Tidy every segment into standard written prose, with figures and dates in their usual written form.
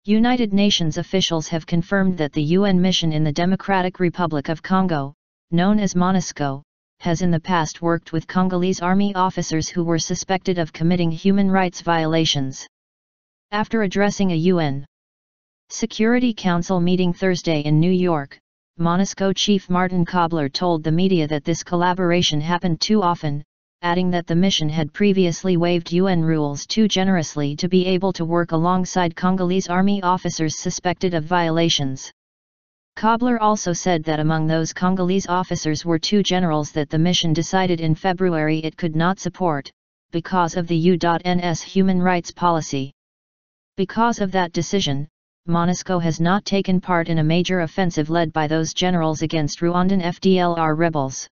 United Nations officials have confirmed that the UN mission in the Democratic Republic of Congo, known as MONUSCO, has in the past worked with Congolese army officers who were suspected of committing human rights violations. After addressing a UN Security Council meeting Thursday in New York, MONUSCO chief Martin Kobler told the media that this collaboration happened too often, adding that the mission had previously waived UN rules too generously to be able to work alongside Congolese army officers suspected of violations. Kobler also said that among those Congolese officers were two generals that the mission decided in February it could not support, because of the UN's human rights policy. Because of that decision, MONUSCO has not taken part in a major offensive led by those generals against Rwandan FDLR rebels.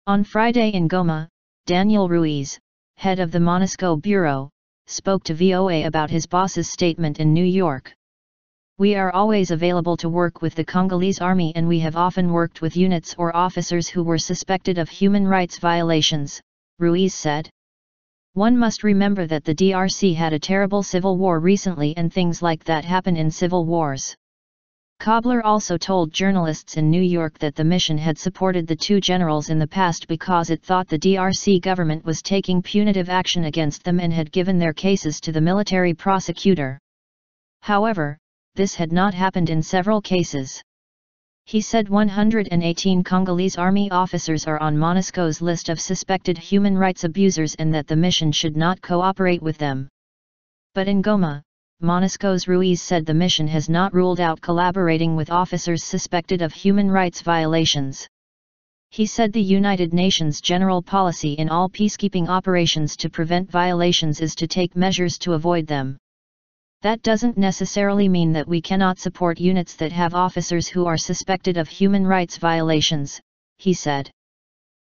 On Friday in Goma, Daniel Ruiz, head of the MONUSCO Bureau, spoke to VOA about his boss's statement in New York. "We are always available to work with the Congolese army, and we have often worked with units or officers who were suspected of human rights violations," Ruiz said. "One must remember that the DRC had a terrible civil war recently, and things like that happen in civil wars." Kobler also told journalists in New York that the mission had supported the two generals in the past because it thought the DRC government was taking punitive action against them and had given their cases to the military prosecutor. However, this had not happened in several cases. He said 118 Congolese army officers are on MONUSCO's list of suspected human rights abusers and that the mission should not cooperate with them. But in Goma, MONUSCO's Ruiz said the mission has not ruled out collaborating with officers suspected of human rights violations. He said the United Nations general policy in all peacekeeping operations to prevent violations is to take measures to avoid them. "That doesn't necessarily mean that we cannot support units that have officers who are suspected of human rights violations," he said.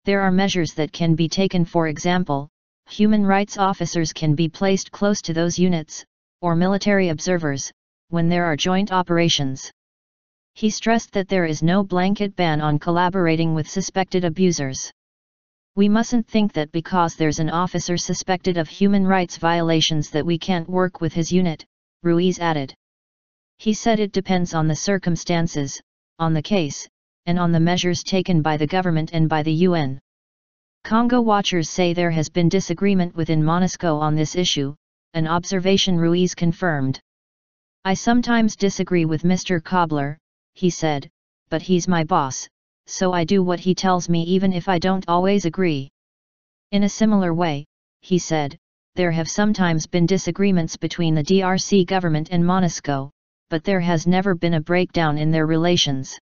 "There are measures that can be taken. For example, human rights officers can be placed close to those units, or military observers, when there are joint operations." He stressed that there is no blanket ban on collaborating with suspected abusers. "We mustn't think that because there's an officer suspected of human rights violations that we can't work with his unit," Ruiz added. He said it depends on the circumstances, on the case, and on the measures taken by the government and by the UN. Congo watchers say there has been disagreement within MONUSCO on this issue, an observation Ruiz confirmed. "I sometimes disagree with Mr. Kobler," he said, "but he's my boss, so I do what he tells me even if I don't always agree." In a similar way, he said, there have sometimes been disagreements between the DRC government and MONUSCO, but there has never been a breakdown in their relations.